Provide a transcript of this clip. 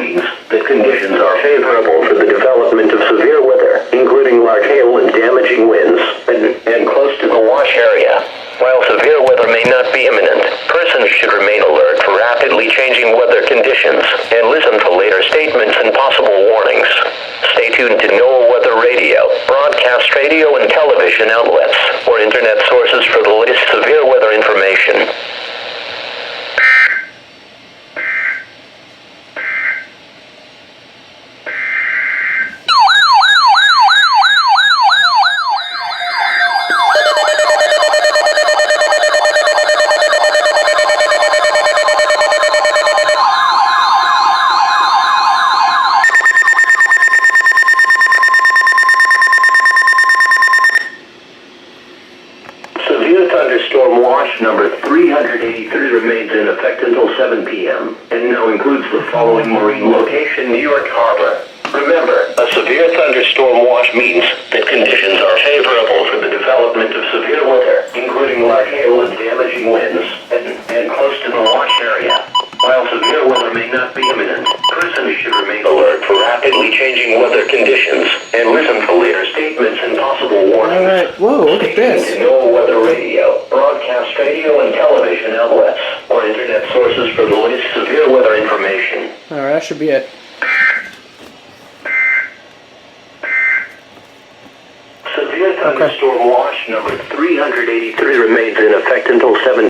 means that conditions are favorable for the development of severe weather, including large hail and damaging winds, and close to the watch area. While severe weather may not be imminent, persons should remain alert for rapidly changing weather conditions and listen to later statements and possible warnings. Stay tuned to NOAA Weather Radio, broadcast radio and television outlets, or internet sources for the latest severe weather information. Thunderstorm Watch number 383 remains in effect until 7 p.m. and now includes the following marine location: New York Harbor. Remember, a severe thunderstorm watch means that conditions are favorable for the development of severe weather, including large hail and damaging winds, and close to the watch area. While severe weather may not be imminent, persons should remain alert for rapidly changing weather conditions and listen to later statements and possible warnings. All right. Whoa, look at this. Stay tuned to NOAA Weather Radio, broadcast radio and television outlets, or internet sources for the latest severe weather information. All right, that should be it. Severe thunderstorm watch number 383 remains in effect until 7